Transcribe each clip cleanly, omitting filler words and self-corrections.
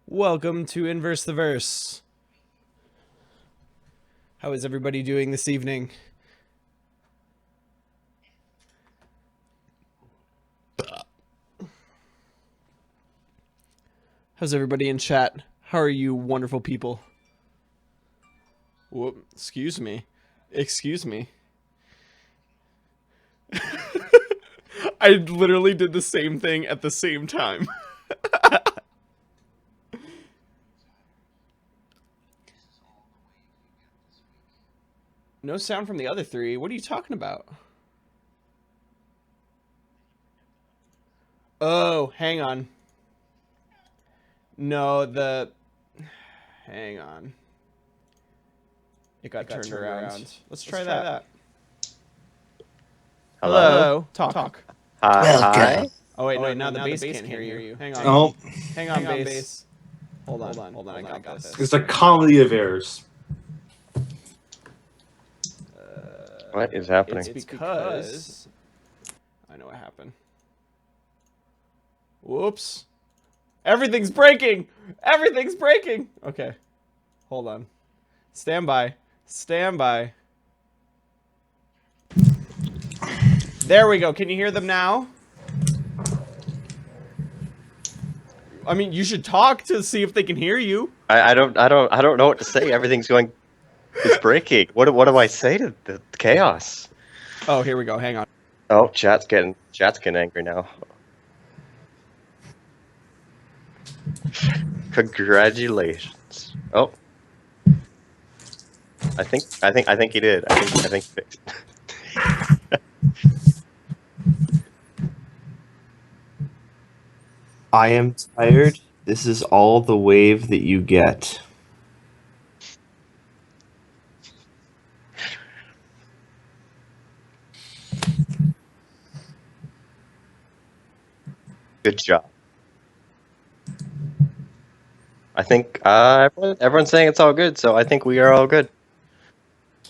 Welcome to INNverse the Verse. How is everybody doing this evening? How's everybody in chat? How are you wonderful people? Whoop, excuse me. Excuse me. I literally did the same thing at the same time. No sound from the other three. What are you talking about? Oh, hang on. No, hang on. It got turned around. Let's try that. Hello. Talk. Hi. Oh wait, no, now the bass can't hear you. Hang on. Oh, Hang on, bass. Hold on. I got this. it's a comedy of errors. What is happening? It's because I know what happened. Whoops. Everything's breaking. Everything's breaking. Okay. Hold on. Stand by. Stand by. There we go. Can you hear them now? I mean, you should talk to see if they can hear you. I don't know what to say. Everything's going. It's breaking. What do I say to the chaos? Oh, here we go. Hang on. Oh, chat's getting angry now. Congratulations. Oh. I think he did. I think he fixed it. I am tired. This is all the wave that you get. Good job. I think everyone's saying it's all good, so I think we are all good.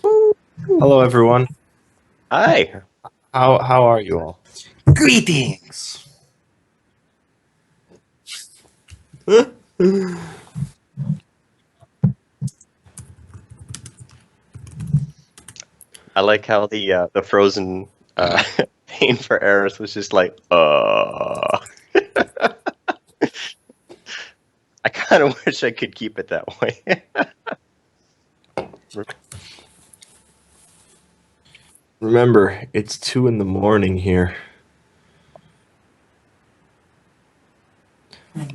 Hello, everyone. Hi. How are you all? Greetings. I like how the frozen pain for Eris was just like, I kind of wish I could keep it that way. Remember, it's 2 in the morning here.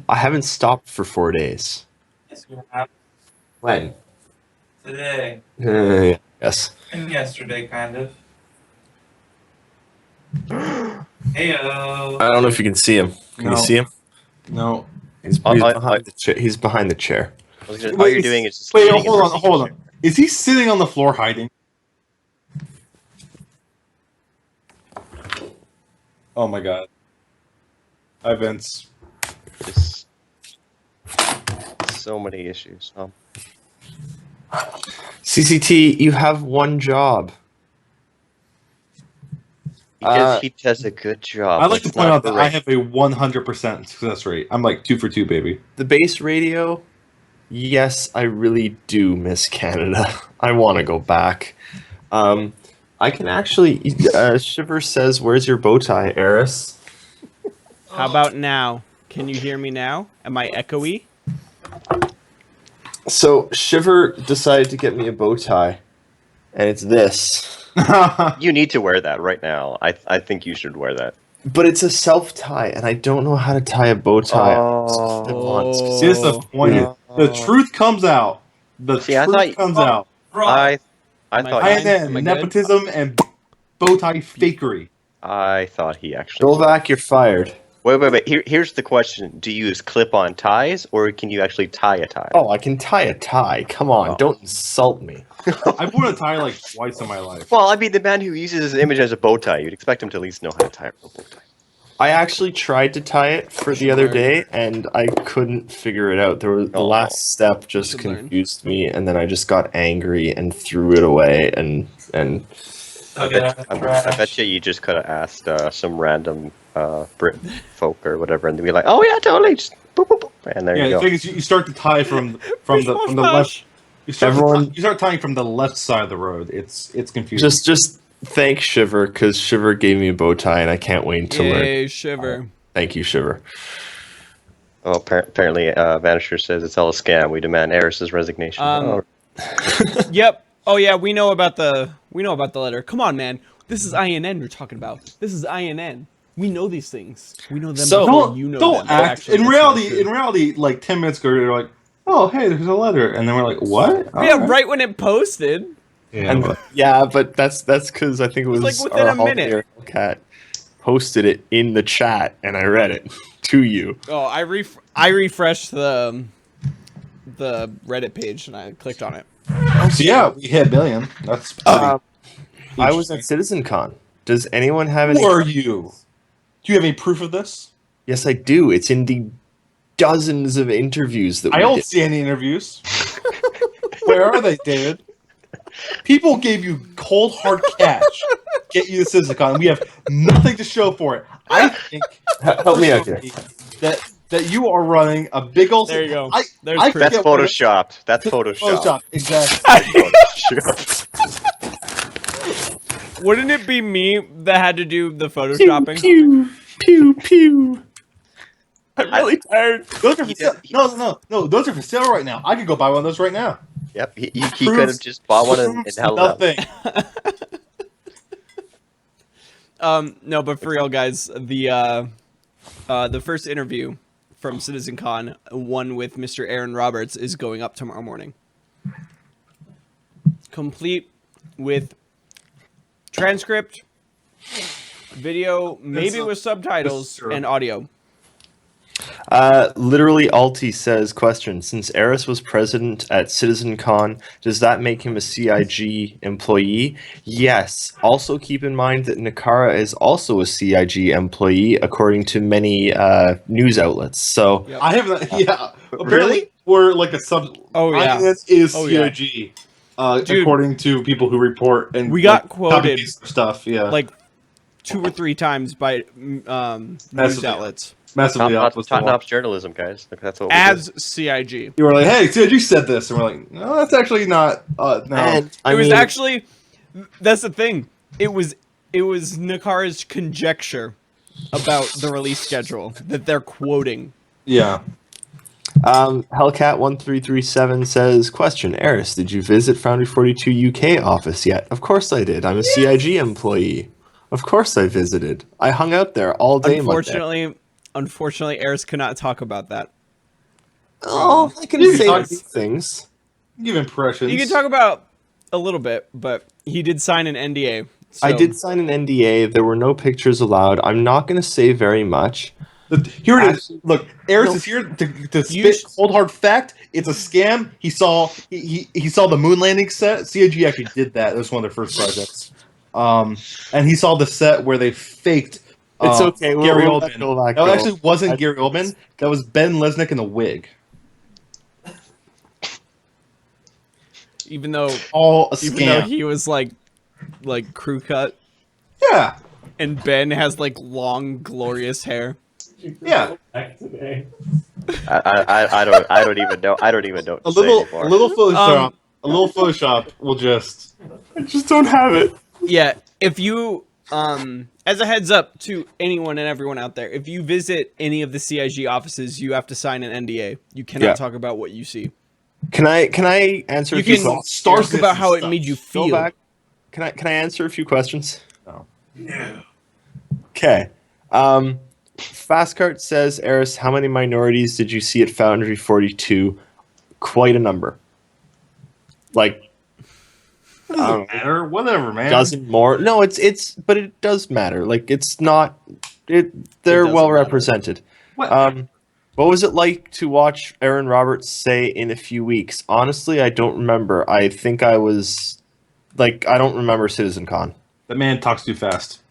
I haven't stopped for 4 days. Yes, we have When? today Yes. and yesterday, kind of. Heyo. I don't know if you can see him. Can you No. see him? No. He's behind the chair. He's behind the chair. All you're doing is just Wait, leaning hold and on. Is he sitting on the floor hiding? Oh my god. Hi, Vince. Just so many issues. CCT, you have one job. Because he does a good job. I'd like to Let's point not out that I berate. have a 100% success rate. I'm like 2 for 2, baby. The base radio, yes, I really do miss Canada. I want to go back. I can actually. Shiver says, "Where's your bow tie, Eris?" How about now? Can you hear me now? Am I echoey? So Shiver decided to get me a bow tie, and it's this. You need to wear that right now. I think you should wear that. But it's a self tie, and I don't know how to tie a bow tie. Oh. Here's the point. The truth comes out. See, I thought- Comes out. I Am I thought fine? And then Am I good? nepotism and bow tie fakery. I thought he actually. Dolvac, you're fired. Wait. Here's the question: do you use clip-on ties, or can you actually tie a tie? Oh, I can tie a tie. Come on, Oh. don't insult me. I've worn a tie like twice in my life. Well, I mean, the man who uses his image as a bow tie, you'd expect him to at least know how to tie a bow tie. I actually tried to tie it for the other day, and I couldn't figure it out. The last step just Should learn. confused me, and then I just got angry and threw it away. And I bet you just could have asked some random Brit folk or whatever, and they'd be like, "Oh yeah, totally." Just boop, boop, boop, and there Yeah, you the go. thing is, you start to tie from the left. You start tying from the left side of the road. It's confusing. Just thank Shiver, because Shiver gave me a bow tie, and I can't wait to learn. Yay, Shiver. Thank you, Shiver. Well, apparently, Vanisher says it's all a scam. We demand Eris's resignation. Yep. Oh yeah, we know about the letter. Come on, man. This is INN we're talking about. This is INN. We know these things. We know them So- before you know them. Don't act. Actually, In that's not reality, true. like 10 minutes ago, you're like, "Oh, hey, there's a letter," and then we're like, "What?" Yeah, Alright. right when it posted. Yeah, And but- yeah, but that's because I think it was like within our a minute. Cat posted it in the chat, and I read it to you. Oh, I refreshed the Reddit page and I clicked on it. So yeah, we hit a million. That's pretty. I was at CitizenCon. Does anyone have any? Who are you? Do you have any proof of this? Yes, I do. It's in the dozens of interviews that I we don't did. see any interviews. Where are they, David? People gave you cold hard cash, get you to CitizenCon. We have nothing to show for it. I think Help me out here. that you are running a big old. There you go. I There's I proof. That's forget what it- photoshopped. That's photoshopped. Photoshop, exactly. Photoshopped. Wouldn't it be me that had to do the photoshopping? Pew pew pew. I'm really tired. Those are for sale. No. Those are for sale right now. I could go buy one of those right now. Yep, he could have just bought one and Proves held it up. nothing. No, but for real, guys, the first interview from CitizenCon, one with Mr. Aaron Roberts, is going up tomorrow morning. Complete with transcript, video, maybe with subtitles, true. and audio. Literally, Alti says, question, since Eris was president at CitizenCon, does that make him a CIG employee? Yes. Also keep in mind that Nakara is also a CIG employee, according to many news outlets. So, Yep. I haven't. Yeah. Really? Apparently, we're like a sub. Oh, yeah. INS is Oh, yeah. CIG. Dude. According to people who report and We got like, quoted, copy-paste stuff. Yeah. like 2 or 3 times by news Massively. outlets massively Top, off. was the top one. notch journalism, guys. Like, that's what we as CIG. You were like, "Hey, CIG said this," and we're like, "No, that's actually not." No. and It was actually, that's the thing. It was Nakara's conjecture about the release schedule that they're quoting. Yeah. Hellcat1337 says, question, Eris, did you visit Foundry 42 UK office yet? Of course I did. I'm a CIG employee. Of course I visited. I hung out there all day Monday. Unfortunately, Eris cannot talk about that. Oh, I can You say talk- these things. Give impressions. You can talk about a little bit, but he did sign an NDA. So. I did sign an NDA. There were no pictures allowed. I'm not going to say very much. Here it is. Look, Eris is here to spit cold hard fact. It's a scam. He saw the moon landing set. CIG actually did that. That was one of their first projects. And he saw the set where they faked. It's okay. Gary We'll Oldman. go back, That go. actually wasn't Gary Oldman. That was Ben Lesnick in a wig. Even though All a scam. he was like crew cut, Yeah. and Ben has like long, glorious hair. Yeah. I don't even know. I don't even know what to A say little anymore. Photoshop will just. I just don't have it. Yeah, if you as a heads up to anyone and everyone out there, if you visit any of the CIG offices, you have to sign an NDA. You cannot talk about what you see. Can I answer You a few can questions? talk about how it made you Go feel. back. Can I answer a few questions? No. Okay. Fastcart says, Eris, how many minorities did you see at Foundry 42? Quite a number. Like, Doesn't matter. Whatever, man. dozen more. No, but it does matter. Like, it's not. They're doesn't well matter. represented. What? What was it like to watch Aaron Roberts say in a few weeks? Honestly, I don't remember. I think I was like, I don't remember CitizenCon. That man talks too fast.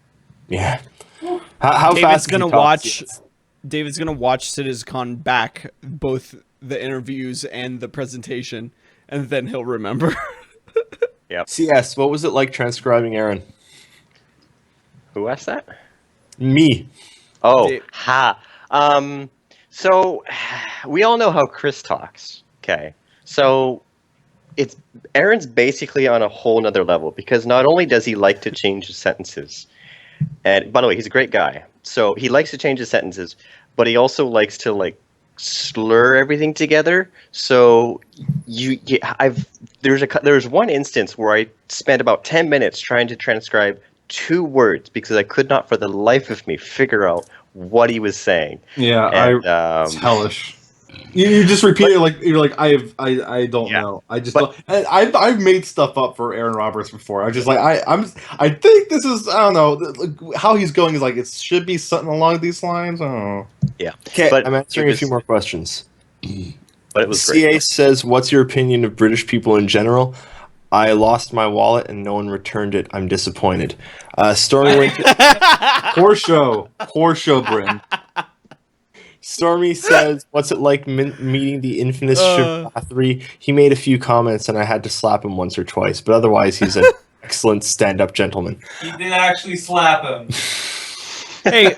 Yeah. How David's fast gonna does he talk? watch. David's gonna watch CitizenCon back, both the interviews and the presentation, and then he'll remember. CS, what was it like transcribing Aaron? Who asked that? Me. Oh, Dave. ha. So we all know how Chris talks. Okay. So it's Aaron's basically on a whole nother level because not only does he like to change his sentences, and by the way, he's a great guy. So he likes to change his sentences, but he also likes to like slur everything together. So there's one instance where I spent about 10 minutes trying to transcribe 2 words because I could not for the life of me figure out what he was saying. Yeah, And it's hellish. You just repeat it like you're like I don't Yeah. know. I just But- don't. And I've made stuff up for Aaron Roberts before. I just like I think this is I don't know how he's going is like it should be something along these lines. I don't know. yeah, Okay, but I'm answering it a few was- more questions. but it was CA great. says, "What's your opinion of British people in general?" I lost my wallet and no one returned it. I'm disappointed. Stormy went to, Poor show, Britain. Stormy says, "What's it like meeting the infamous Shiv3? He made a few comments and I had to slap him once or twice, but otherwise he's an excellent stand-up gentleman." He did actually slap him. Hey,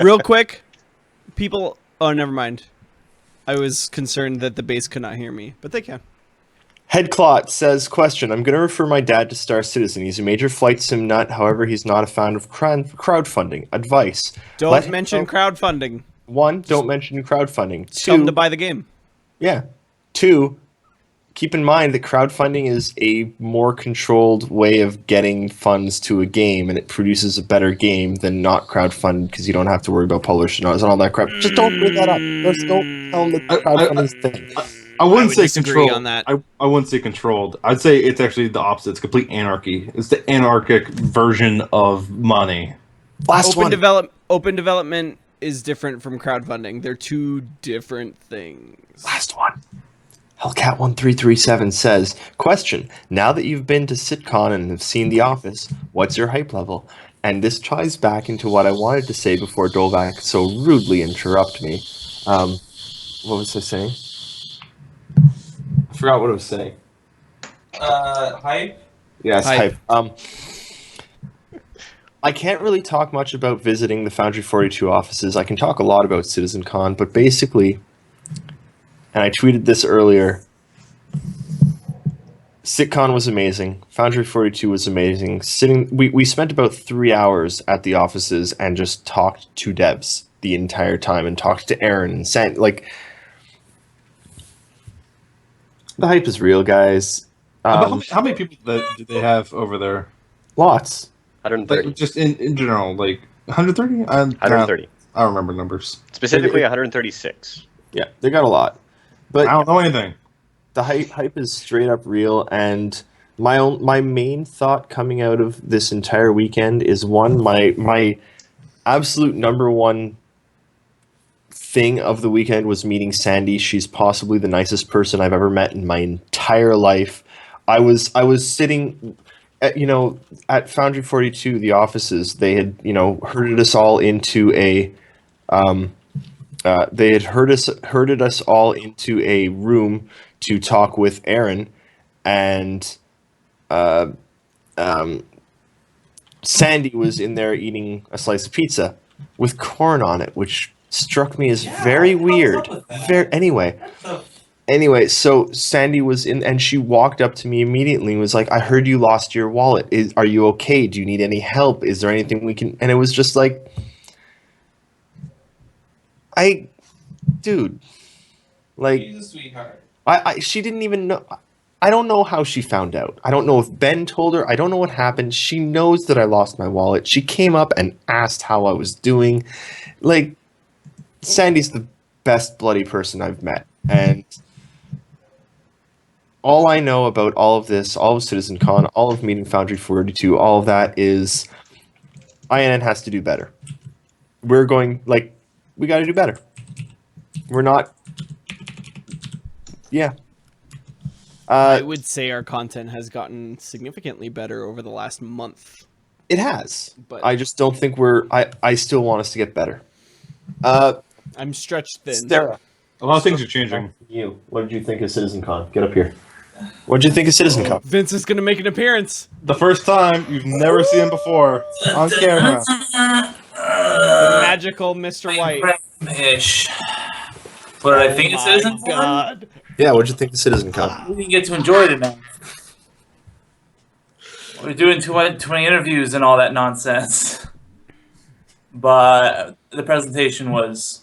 real quick, people. Oh, never mind. I was concerned that the base could not hear me, but they can. Headclot says, question, I'm going to refer my dad to Star Citizen. He's a major flight sim nut. However, he's not a fan of crowdfunding. Advice. Don't Let him mention know- crowdfunding. 1, don't mention crowdfunding. Tell them 2, to buy the game. yeah. 2, keep in mind that crowdfunding is a more controlled way of getting funds to a game, and it produces a better game than not crowdfund because you don't have to worry about publishing and all that crap. Just don't bring that up. Just don't tell them that crowdfunding's a thing. I wouldn't would say disagree controlled. on that. I wouldn't say controlled. I'd say it's actually the opposite. It's complete anarchy. It's the anarchic version of money. Last one. Open development is different from crowdfunding. They're two different things. Last one. Hellcat1337 says, question, now that you've been to SitCon and have seen The Office, what's your hype level? And this ties back into what I wanted to say before Dolvac so rudely interrupted me. What was I saying? I forgot what I was saying. Hype? Yes, Hype. hype. I can't really talk much about visiting the Foundry 42 offices. I can talk a lot about CitizenCon, but basically, and I tweeted this earlier, SitCon was amazing. Foundry 42 was amazing. We spent about 3 hours at the offices and just talked to devs the entire time and talked to Aaron and sent like the hype is real, guys. How many people do they have over there? Lots. 130. Like, just in general, like 130? 130. I don't remember numbers. Specifically 136. Yeah, they got a lot. But I don't know anything. the hype is straight up real, and my main thought coming out of this entire weekend is one, my absolute number one thing of the weekend was meeting Sandy. She's possibly the nicest person I've ever met in my entire life. I was sitting at Foundry 42, the offices, they had herded us all into a herded us all into a room to talk with Aaron, and Sandy was in there eating a slice of pizza with corn on it, which struck me as very weird. Anyway, so Sandy was in, and she walked up to me immediately and was like, "I heard you lost your wallet. Are you okay? Do you need any help? Is there anything we can?" And it was just like, dude, like, He's a sweetheart. she didn't even know. I don't know how she found out. I don't know if Ben told her. I don't know what happened. She knows that I lost my wallet. She came up and asked how I was doing. Like, Sandy's the best bloody person I've met. And all I know about all of this, all of CitizenCon, all of meeting Foundry 42, all of that is INN has to do better. We got to do better. We're not. Yeah. I would say our content has gotten significantly better over the last month. It has. But I just don't think I still want us to get better. I'm stretched thin. Sarah. A lot of things are changing. You. What did you think of CitizenCon? Get up here. What did you think of CitizenCon? Vince is going to make an appearance. The first time you've never seen him before on camera. The magical Mr. White. Ish. What did I think of Citizen Con? God. Yeah, what'd you think of Citizen Con? We didn't get to enjoy it enough. We're doing too many interviews and all that nonsense. But the presentation was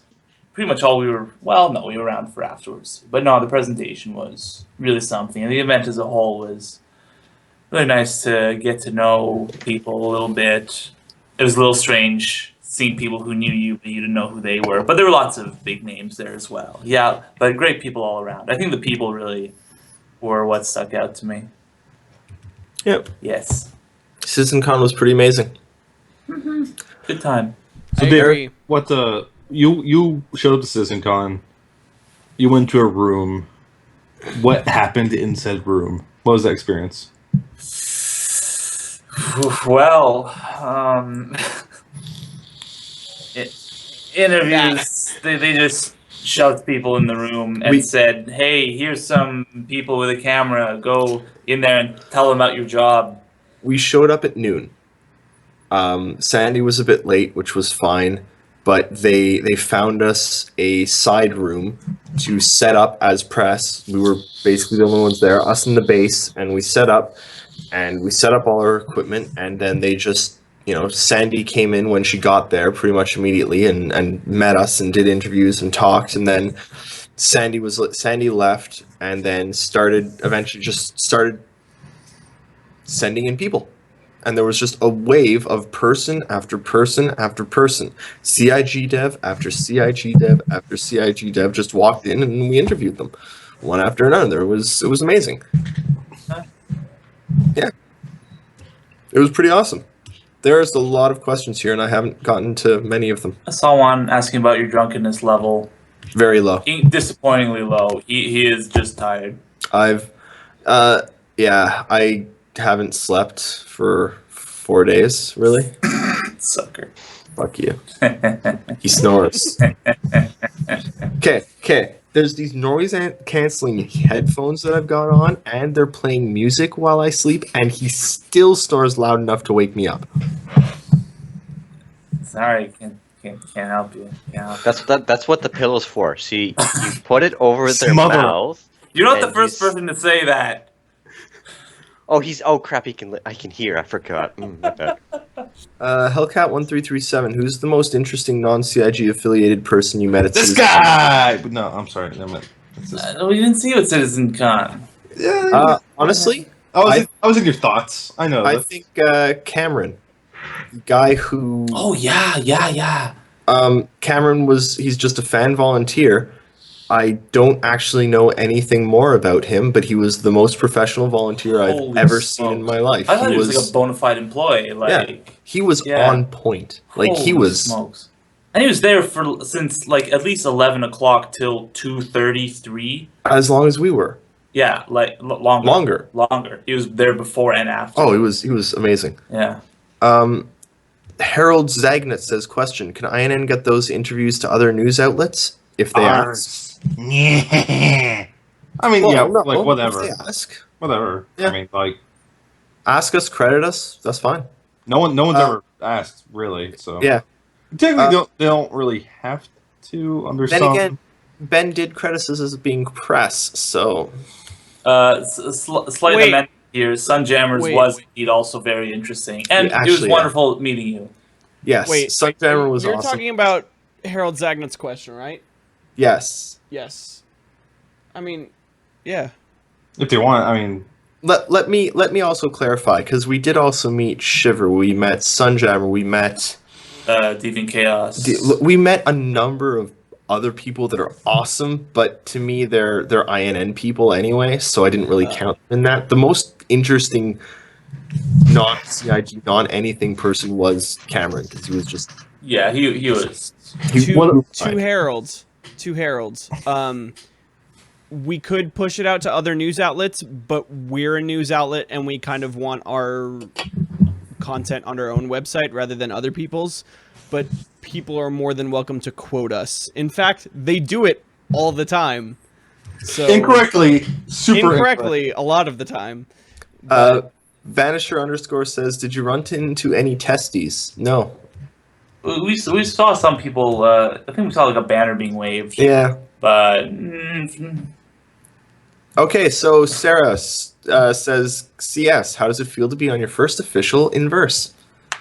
pretty much all we were. Well, no, we were around for afterwards. But no, the presentation was really something, and the event as a whole was really nice to get to know people a little bit. It was a little strange seeing people who knew you, but you didn't know who they were. But there were lots of big names there as well. Yeah, but great people all around. I think the people really were what stuck out to me. Yep. Yes. Citizen Con was pretty amazing. Good time. So I Derek, agree. what you showed up to CitizenCon, you went to a room. What happened in said room? What was that experience? Well, interviews, they just shoved people in the room and said, hey, here's some people with a camera. Go in there and tell them about your job. We showed up at noon. Sandy was a bit late, which was fine, but they found us a side room to set up as press. We were basically the only ones there, us in the base, and we set up all our equipment, and then they just, Sandy came in when she got there pretty much immediately and met us and did interviews and talked, and then Sandy left and then eventually started sending in people. And there was just a wave of person after person after person. CIG dev after CIG dev after CIG dev just walked in and we interviewed them one after another. It was amazing. Yeah. It was pretty awesome. There's a lot of questions here and I haven't gotten to many of them. I saw one asking about your drunkenness level. Very low. Disappointingly low. He is just tired. I haven't slept for 4 days, really. Sucker. Fuck you. He snores. Okay. There's these noise canceling headphones that I've got on, and they're playing music while I sleep, and he still snores loud enough to wake me up. Sorry, can't help you. Yeah. That's what the pillow's for. See, you put it over their Smother. mouth. You're not the and first person to say that. Oh crap! I can hear. I forgot. My bad. Hellcat1337, who's the most interesting non-CIG affiliated person you met at This Citizen guy. No, I'm sorry. Never mind. It's this- We didn't see you at Citizen Con. Yeah. Honestly, I was in your thoughts. I know. I think Cameron, the guy who Oh yeah. Cameron he's just a fan volunteer. I don't actually know anything more about him, but he was the most professional volunteer I've Holy ever smokes. seen in my life. I thought he was like a bona fide employee. Like, he was Yeah. on point. Like he holy was smokes. And he was there since like at least 11 o'clock till 2:33. as long as we were. Yeah, like longer. He was there before and after. Oh, he was amazing. Yeah. Harold Zagnut says, question, can INN get those interviews to other news outlets if they ask? Yeah. I mean, Well, yeah, no, like whatever. if they ask. Whatever. Yeah. I mean, like Ask us, credit us, that's fine. no one's ever asked really. So Yeah. technically, they don't really have to. Under Then some. again, Ben did credit us as being press, so Slight Wait. amendment here. Sunjammers Wait. was indeed also very interesting, and Yeah, it was actually, wonderful meeting you. yes. Wait, Sunjammer was You're awesome. talking about Harold Zagnut's question, right? Yes. Yes. I mean, yeah. If they want, I mean, Let me also clarify, because we did also meet Shiver, we met Sunjammer, we met Deviant Chaos. we met a number of other people that are awesome, but to me they're INN people anyway, so I didn't really count them in that. The most interesting non-CIG, non-anything person was Cameron, because he was just Yeah, he was. Two heralds. We could push it out to other news outlets, but we're a news outlet and we kind of want our content on our own website rather than other people's. But people are more than welcome to quote us. In fact, they do it all the time. So incorrectly, super incorrectly a lot of the time. But Vanisher _ says, did you run into any testes? No. we saw some people. I think we saw like a banner being waved. Yeah. But Okay, so Sarah says, CS, how does it feel to be on your first official INNverse?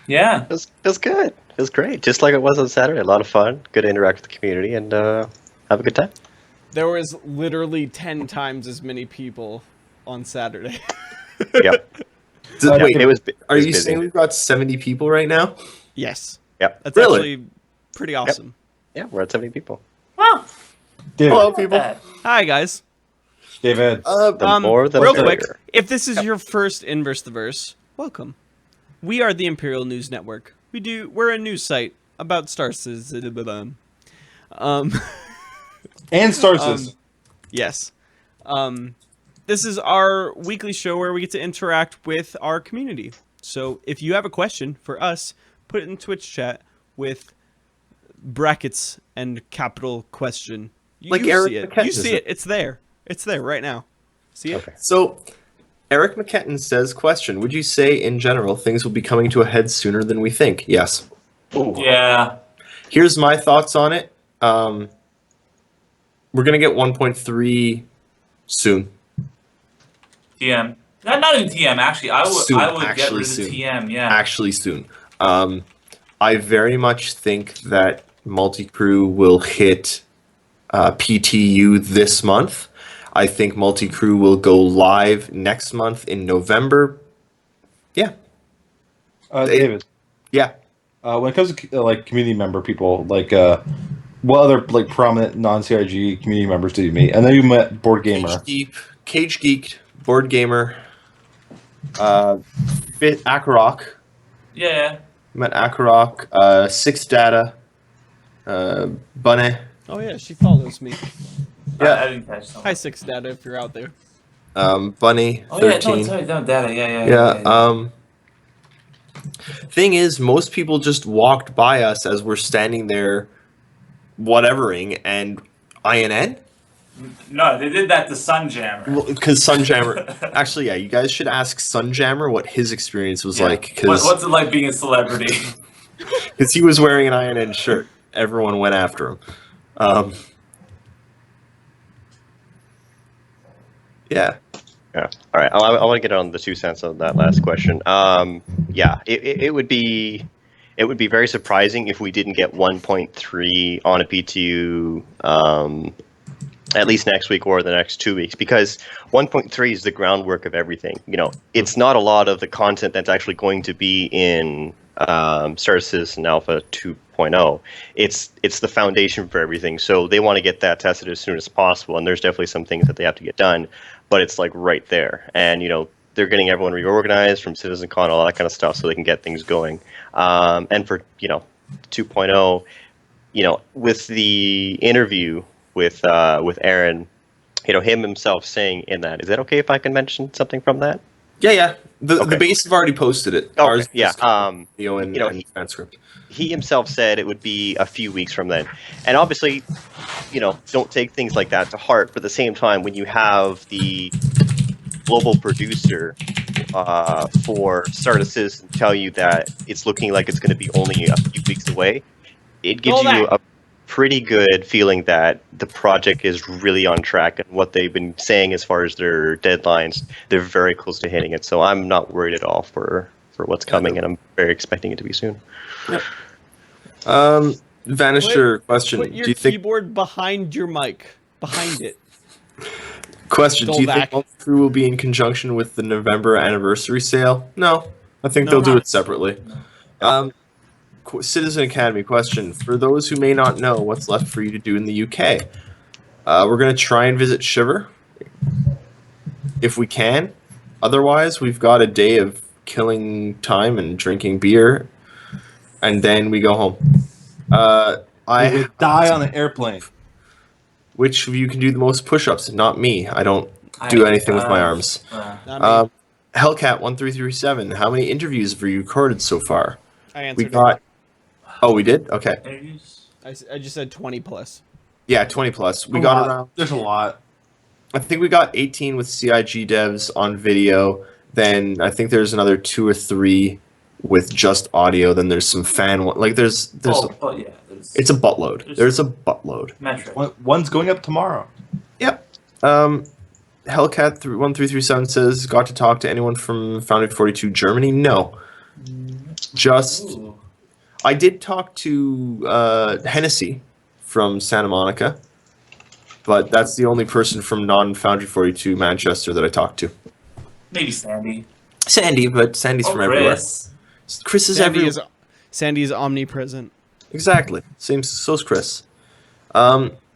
yeah, It was good. It was great, just like it was on Saturday. A lot of fun. Good to interact with the community and have a good time. There was literally 10 times as many people on Saturday. Yep. Wait, It was. are you busy. saying we've got 70 people right now? Yes. Yep. That's Really? actually pretty awesome. Yeah, we're at 70 people. wow. David, Hello, people. Hi, guys. David. The more the real merrier. quick, if this is your first INNverse the Verse, welcome. We are the Imperial News Network. We're a news site about Star Citizen. And Star Citizen. Yes. This is our weekly show where we get to interact with our community. So if you have a question for us, put it in Twitch chat with brackets and capital question. Like you Eric see it. McKenna You see does it. It's there. It's there right now. See it? Okay. So, Eric McKetton says, question, would you say, in general, things will be coming to a head sooner than we think? Yes. Ooh. Yeah. Here's my thoughts on it. We're going to get 1.3 soon. TM. Not even TM. Actually, Soon, I would get actually rid of soon. TM. Yeah. Actually soon. I very much think that Multicrew will hit PTU this month. I think Multicrew will go live next month in November. Yeah. David. Yeah. When it comes to like community member people, like what other like prominent non-CRG community members did you meet? I know you met Board Gamer. Cage Geek, Board Gamer, Fit Akarok. Yeah. Met Akarok, Six Data, Bunny. Oh yeah, she follows me. Yeah. I didn't catch that. Hi, Six Data, if you're out there. Bunny, Oh yeah, 13. no, data. Yeah. Thing is, most people just walked by us as we're standing there, whatevering, and INN. No, they did that to Sunjammer. Because Sunjammer. Actually, yeah, you guys should ask Sunjammer what his experience was Yeah. like. Because What's it like being a celebrity? he was wearing an INN shirt. Everyone went after him. Yeah. Yeah. All right. I want to get on the 2 cents on that last question. Yeah, it would be very surprising if we didn't get 1.3 on a PTU at least next week or the next 2 weeks, because 1.3 is the groundwork of everything. You know, it's not a lot of the content that's actually going to be in Star Citizen Alpha 2.0. It's the foundation for everything. So they want to get that tested as soon as possible, and there's definitely some things that they have to get done, but it's like right there. And you know, they're getting everyone reorganized from CitizenCon, all that kind of stuff, so they can get things going. And for 2.0, with the interview with Aaron, him himself saying in that, is that okay if I can mention something from that? Yeah. The Okay. base have already posted it. Okay, Ours yeah. just video and transcript. He himself said it would be a few weeks from then. And obviously, don't take things like that to heart. But at the same time, when you have the global producer for Star Citizen tell you that it's looking like it's going to be only a few weeks away, it gives you a pretty good feeling that the project is really on track, and what they've been saying as far as their deadlines, they're very close to hitting it. So I'm not worried at all for what's coming, and I'm very expecting it to be soon. Vanisher, question. Put your Do you think keyboard behind your mic. Behind it. Question, do you think Dolvac. Multicrew will be in conjunction with the November anniversary sale? No. I think No. they'll do it separately. Citizen Academy question. For those who may not know, what's left for you to do in the UK? We're going to try and visit Shiver if we can. Otherwise, we've got a day of killing time and drinking beer, and then we go home. I would die on an airplane. Which of you can do the most push-ups? Not me. I don't do anything with my arms. Not me. Hellcat1337. How many interviews have you recorded so far? I answered We it. got. Oh, we did. Okay. I just said 20 plus. Yeah, 20 plus. We A got lot. around. There's a lot. I think we got 18 with CIG devs on video. Then I think there's another 2 or 3 with just audio. Then there's some fan one. Like there's But yeah, it's a buttload. There's a buttload. metric. One's going up tomorrow. Yep. Hellcat 1337 says, got to talk to anyone from Founded 42 Germany? No. Just Ooh. I did talk to Hennessy from Santa Monica, but that's the only person from non-Foundry 42 Manchester that I talked to. Maybe Sandy. Sandy, but Sandy's from Chris. everywhere. Chris is everywhere. Sandy is omnipresent. Exactly. So's Chris.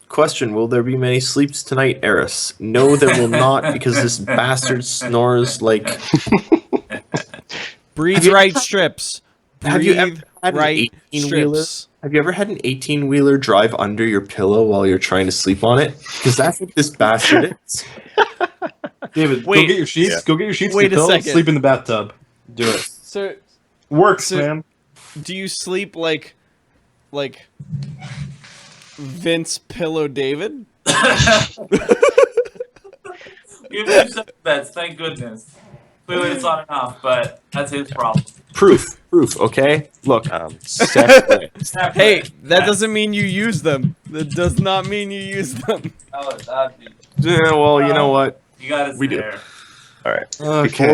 Question, will there be many sleeps tonight, Eris? No, there will not, because this bastard snores like... Breathe right strips. Have you ever Breathe had an right 18-wheeler? strips. Have you ever had an 18-wheeler drive under your pillow while you're trying to sleep on it? Because that's what this bastard is. David, Wait. go get your sheets. Yeah. Go get your sheets. Wait get a pillows, second. Sleep in the bathtub. Do it. So, Works, So- man. do you sleep like Vince Pillow David? We have 2 separate beds, thank goodness. Clearly it's not enough, but that's his problem. Proof, okay? Look, Um, Hey, that doesn't mean you use them. That does not mean you use them. yeah, well, you know what? You got it We do. there. all right. Okay.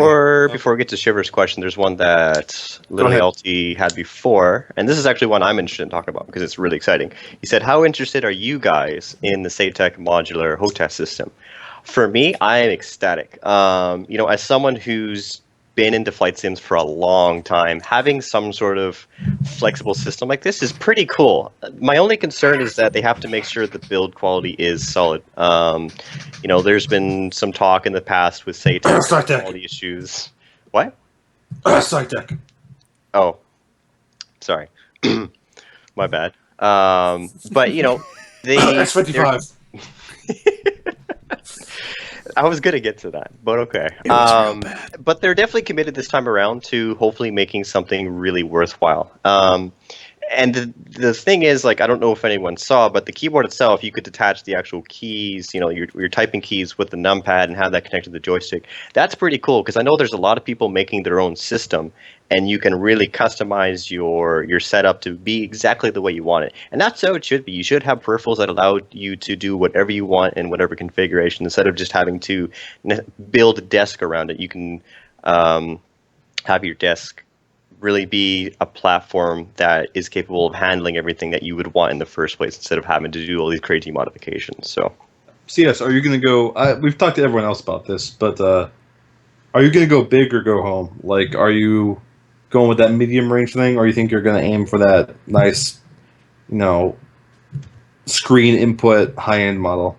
Before we get to Shiver's question, there's one that Little ahead. LT had before, and this is actually one I'm interested in talking about because it's really exciting. He said, "How interested are you guys in the SATEC modular HOTAS system?" For me, I am ecstatic. As someone who's been into flight sims for a long time, having some sort of flexible system like this is pretty cool. My only concern is that they have to make sure the build quality is solid. There's been some talk in the past with SATEC quality issues. What? SciTech. Oh, sorry. My bad. But they X55. I was gonna get to that, but okay. It was real bad. But they're definitely committed this time around to hopefully making something really worthwhile. And the thing is, like, I don't know if anyone saw, but the keyboard itself, you could detach the actual keys, your typing keys with the numpad and have that connected to the joystick. That's pretty cool because I know there's a lot of people making their own system, and you can really customize your setup to be exactly the way you want it. And that's how it should be. You should have peripherals that allow you to do whatever you want in whatever configuration instead of just having to build a desk around it. You can have your desk really be a platform that is capable of handling everything that you would want in the first place instead of having to do all these crazy modifications. So, CS, are you going to go... we've talked to everyone else about this, but are you going to go big or go home? Like, are you going with that medium range thing, or you think you're going to aim for that nice, screen input high-end model?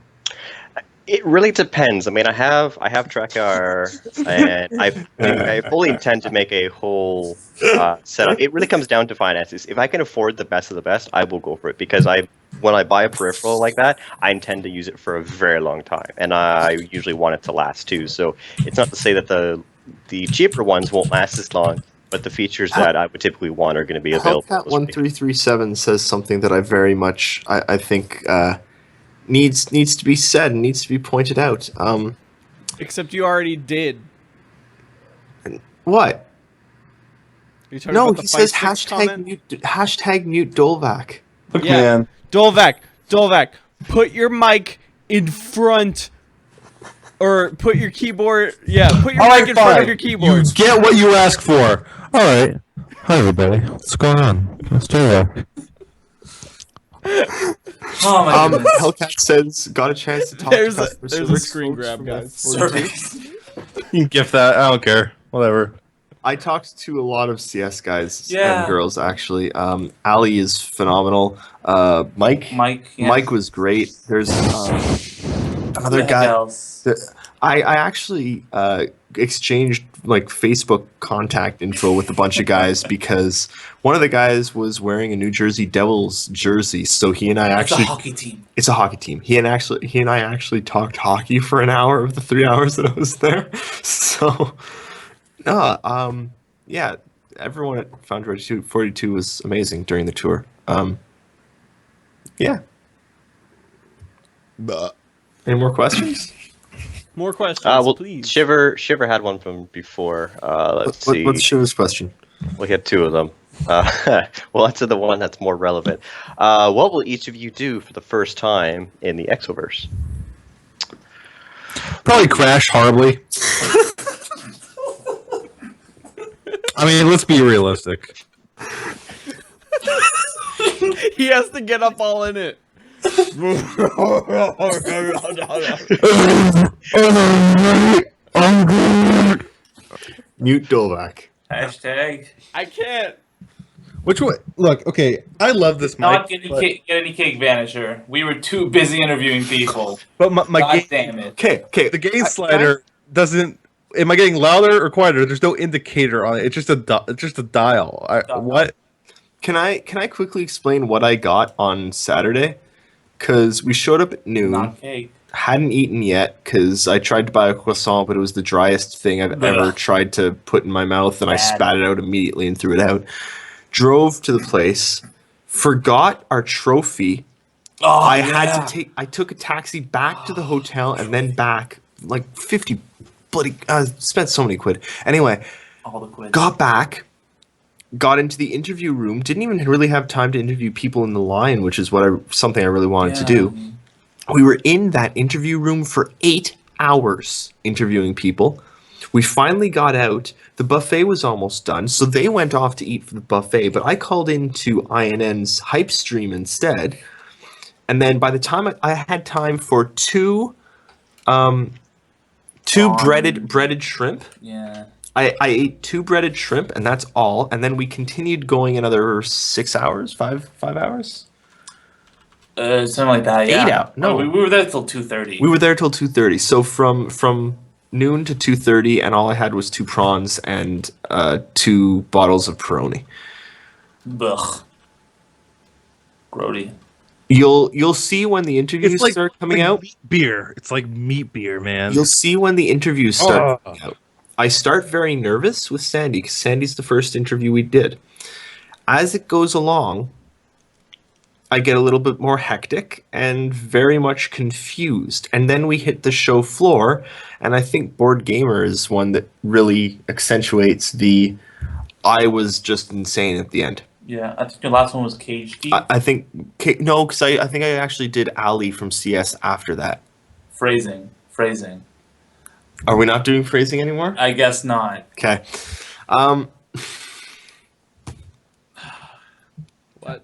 it really depends. I mean, I have Tracker, and I fully intend to make a whole setup. It really comes down to finances. If I can afford the best of the best, I will go for it because when I buy a peripheral like that, I intend to use it for a very long time, and I usually want it to last too. So it's not to say that the cheaper ones won't last as long, but the features that I would typically want are going to be available. Hellcat 1337 says something that I very much I think needs to be said and needs to be pointed out. Except you already did. What? You're talking No, about the he says Fight Six comment? hashtag mute Dolvac. Look, Yeah. man. Dolvac, put your mic in front, or put your keyboard. Yeah, put your mic in front of your keyboard. You get what you ask for. All right. Hi, everybody. What's going on? Let's do that. Oh my goodness. Hellcat says got a chance to talk There's to a- customer there's a service screen folks grab, from guys. Service. You can gift that. I don't care. Whatever. I talked to a lot of CS guys Yeah. and girls actually. Ali is phenomenal. Mike Yeah. Mike was great. There's another Who the heck guy. else? I actually exchanged like Facebook contact info with a bunch of guys because one of the guys was wearing a New Jersey Devils jersey, so he and I It's a actually hockey team. it's a hockey team. He and I actually talked hockey for an hour of the 3 hours that I was there. So yeah, everyone at Foundry 42 was amazing during the tour. Yeah. Any more questions? More questions, well, please. Shiver had one from before. Let's see. What's Shiva's question? We'll get two of them. We'll answer the one that's more relevant. What will each of you do for the first time in the Exoverse? Probably crash horribly. I mean, let's be realistic. He has to get up all in it. Mute Dolvac. Hashtag. I can't. Which one? Look, okay, I love this Not mic, get any cake, Vanisher. We were too busy interviewing people. but my God gain, damn it. Okay. the gain slider doesn't. Am I getting louder or quieter? There's no indicator on it. It's just a dial. What? Can I quickly explain what I got on Saturday? Because we showed up at noon. Not cake. Hadn't eaten yet because I tried to buy a croissant, but it was the driest thing I've ever tried to put in my mouth, and I Bad. spat it out immediately and threw it out. Drove to the place, forgot our trophy. Oh, I took a taxi back to the hotel and then back, like 50 bloody, spent so many quid. Anyway, all the quiz. got back, got into the interview room, didn't even really have time to interview people in the line, which is something I really wanted to do. We were in that interview room for 8 hours interviewing people. We finally got out. The buffet was almost done, so they went off to eat for the buffet, but I called into INN's hype stream instead. And then by the time I had time for two breaded shrimp. Yeah. I ate 2 breaded shrimp, and that's all. And then we continued going another 6 hours, 5 hours. Something like that. Yeah. 8 hours. No, we were there till 2:30. we were there till 2:30. So from noon to 2:30, and all I had was 2 prawns and 2 bottles of Peroni. Ugh. Grody. You'll see when the interviews start coming out. Meat beer. It's like meat beer, man. You'll see when the interviews start coming out. I start very nervous with Sandy because Sandy's the first interview we did. As it goes along, I get a little bit more hectic and very much confused. And then we hit the show floor, and I think Board Gamer is one that really accentuates the I was just insane at the end. Yeah, I think the last one was Cage Geek. I think no, because I think I actually did Ali from CS after that. Phrasing. Are we not doing phrasing anymore? I guess not. Okay. What?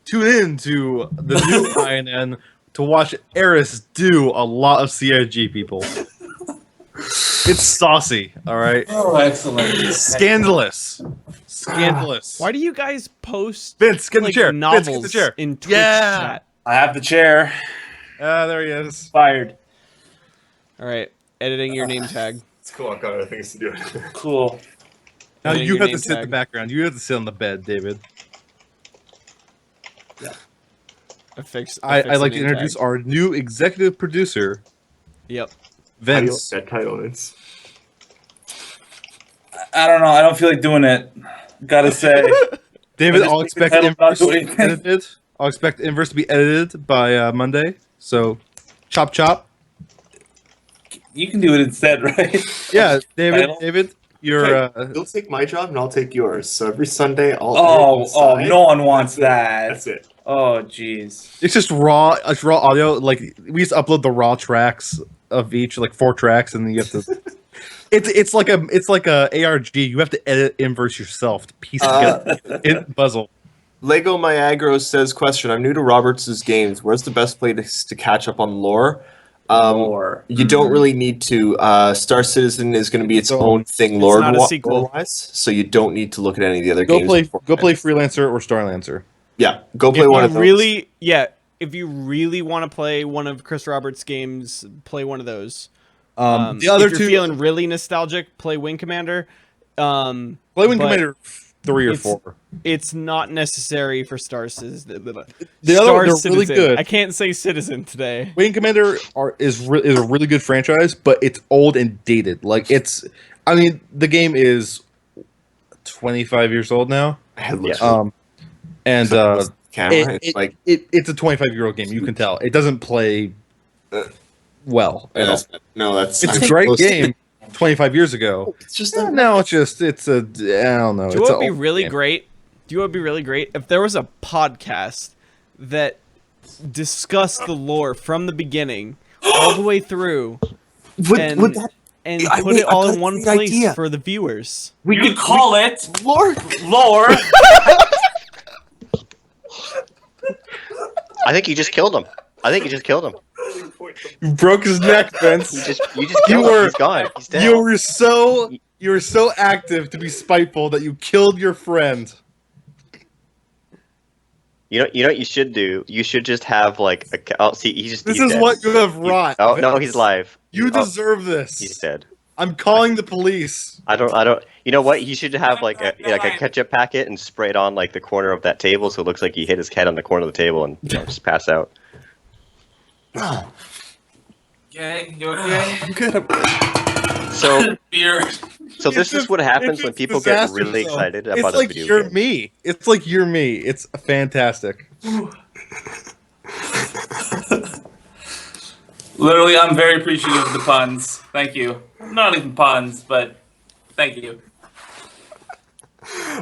Tune in to the new INN to watch Eris do a lot of CIG, people. It's saucy, all right? Oh, excellent. Scandalous. Why do you guys post Vince, get in the chair. Vince, novels get in the chair. in Twitch Yeah. chat? I have the chair. There he is. Fired. All right, editing your name tag. It's cool. I've got other things to do. Cool. Now Editing you your have to name sit in the tag. background. You have to sit on the bed, David. I like to introduce our new executive producer, Yep. Vince. That title is. I don't know. I don't feel like doing it. Gotta say. David, I just I'll think expect the title INNverse to not be doing edited. I'll expect INNverse to be edited by Monday. So, chop chop. You can do it instead, right? Yeah, David. Title? David, you're. You'll take my job and I'll take yours. So every Sunday I'll. Oh, no one wants that. That's it. Oh, jeez. It's just raw. It's raw audio. Like we just upload the raw tracks of each, like 4 tracks, and then you have to. It's like a ARG. You have to edit INNverse yourself to piece it together. In puzzle. Lego Myagro says, question, I'm new to Roberts' games. Where's the best place to catch up on lore? Lore. You don't really need to. Star Citizen is going to be its own thing It's lore not a sequel. lore-wise, so you don't need to look at any of the other Go games. play beforehand. Freelancer or Starlancer. Yeah, go play If one you of those. really, if you really want to play one of Chris Roberts' games, play one of those. The other if you're two, feeling really nostalgic, play Wing Commander. play Wing but Commander 3 or it's- 4. It's not necessary for Star Citizen. The other, Star they're Citizen. really good. I can't say Citizen today. Wing Commander is a really good franchise, but it's old and dated. Like I mean, the game is 25 years old now. Headless And camera. it's a 25-year-old game. You can tell it doesn't play well. that's It's a great game. 25 years ago. It's just Now it's a, I don't know. Do you know what would be really great? Do you know what would be really great? If there was a podcast that discussed the lore from the beginning all the way through and put it all in one place for the viewers. We could call it Lord. lore. I think you just killed him. You broke his neck, Vince. You just killed him. He's gone. He's dead. You were so active to be spiteful that you killed your friend. You know what you should do? You should just have like a. Oh, see, he's This he's is dead. what you have wrought. Oh no, Vince. he's live. You Oh, deserve this. he's dead. I'm calling the police. I don't. You know what? He should have like a ketchup packet and spray it on like the corner of that table, so it looks like he hit his head on the corner of the table and just pass out. Okay, you okay? I'm good. So, Beer. so this is what happens when people get really excited about a video you're game. me. It's like you're me. It's fantastic. Literally, I'm very appreciative of the puns. Thank you. Not even puns, but thank you.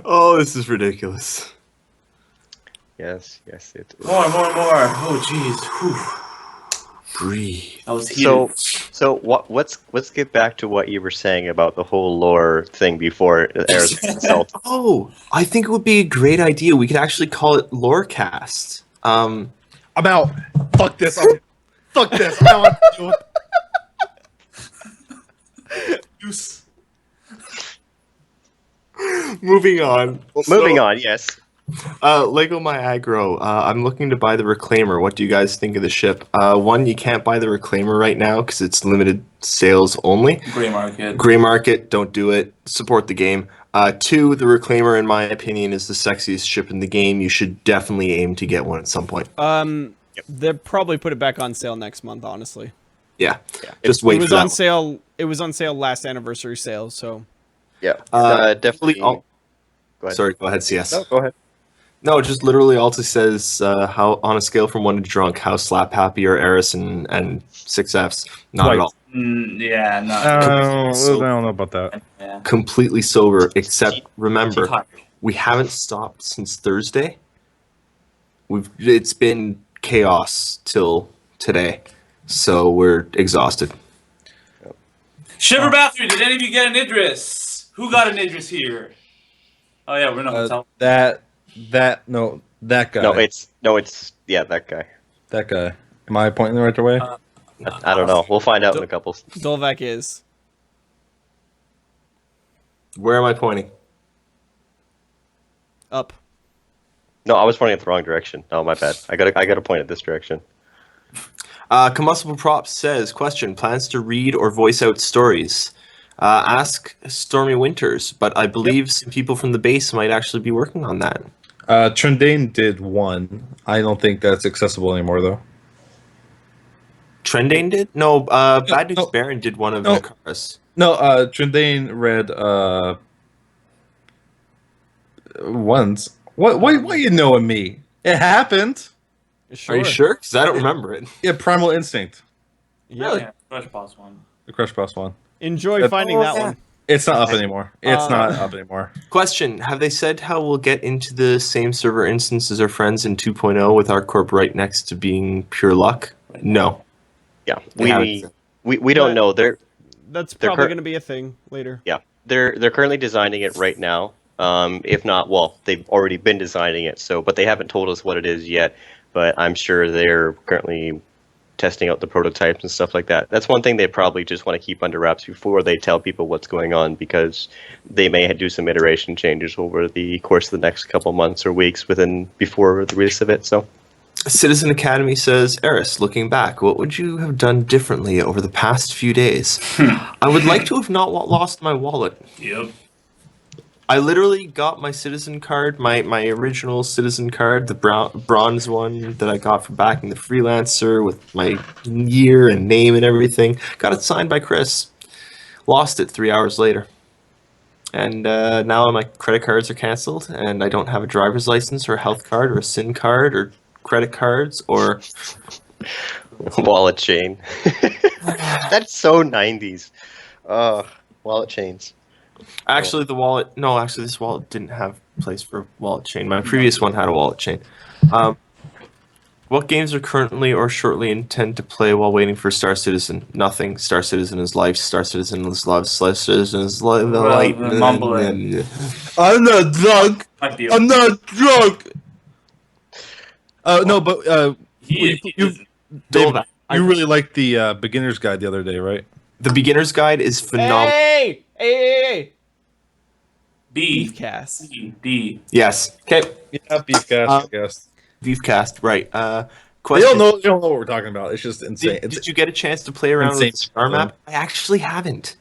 Oh, this is ridiculous. Yes, it. More. Oh, jeez. Breathe. I was heated. So let's get back to what you were saying about the whole lore thing before Eris insult. Oh, I think it would be a great idea. We could actually call it Lorecast. I'm out. Fuck this. Fuck this. I don't want to do it. Moving on. Moving on, yes. Lego My Aggro. I'm looking to buy the Reclaimer. What do you guys think of the ship? One, you can't buy the Reclaimer right now because it's limited sales only. Gray market. Gray market, don't do it. Support the game. Two, the Reclaimer, in my opinion, is the sexiest ship in the game. You should definitely aim to get one at some point. They'll probably put it back on sale next month, honestly. Yeah. Just wait It was for that on sale. It was on sale last anniversary sale, so Yeah. Definitely. All, Go ahead. sorry, go ahead, CS. No, go ahead. No, just literally Alta says how on a scale from 1 to drunk, how slap happy are Eris and 6Fs? Not at all. Yeah, no. I don't know about that. Yeah. Completely sober, except remember, we haven't stopped since Thursday. It's been chaos till today, so we're exhausted. Shiver Bathory, did any of you get an Idris? Who got an Idris here? Oh yeah, we're not That guy. No, it's that guy. That guy. Am I pointing the right way? I don't know. We'll find out in a couple. Dolvac is. Where am I pointing? Up. No, I was pointing in the wrong direction. Oh, my bad. I gotta point it this direction. Combustible Props says, question, plans to read or voice out stories? Ask Stormy Winters, but I believe some people from the base might actually be working on that. Trendane did one. I don't think that's accessible anymore, though. Trendane did? No, Bad News no. Baron did one of No. Nakaris. No, Trendane read once. What you know of me? It happened. Sure. Are you sure? Because I don't remember it. Yeah, Primal Instinct. Yeah. Yeah, Crush Boss one. The Crush Boss one. Enjoy finding that yeah. one. It's not up anymore. It's not up anymore. Question, have they said how we'll get into the same server instance as our friends in 2.0 with our corp right next to being pure luck? No. Yeah, They haven't we don't know. That's They're probably cur- going to be a thing later. Yeah, they're currently designing it right now. If not, well, they've already been designing it. So, but they haven't told us what it is yet. But I'm sure they're currently testing out the prototypes and stuff like that. That's one thing they probably just want to keep under wraps before they tell people what's going on, because they may do some iteration changes over the course of the next couple months or weeks before the release of it. So, Citizen Academy says, Eris, looking back, what would you have done differently over the past few days? I would like to have not lost my wallet. Yep. I literally got my citizen card, my original citizen card, the bronze one that I got for backing the freelancer with my year and name and everything. Got it signed by Chris. Lost it 3 hours later. And now my credit cards are canceled, and I don't have a driver's license or a health card or a SIN card or credit cards or... wallet chain. That's so 90s. Wallet chains. Actually, the wallet. No, actually, this wallet didn't have place for a wallet chain. My previous one had a wallet chain. What games are currently or shortly intend to play while waiting for Star Citizen? Nothing. Star Citizen is life. Star Citizen is love. Star Citizen is the light. Mumbling. I'm not drunk. Might be I'm not drunk. No, but He you is- David, you really liked the beginner's guide the other day, right? The beginner's guide is phenomenal. Hey! B. Beefcast. C, D. Yes. Okay. Yeah, Beefcast, I guess. Beefcast. Right. They Question. don't know what we're talking about. It's just insane. Did you get a chance to play around with insane. the star map? I actually haven't.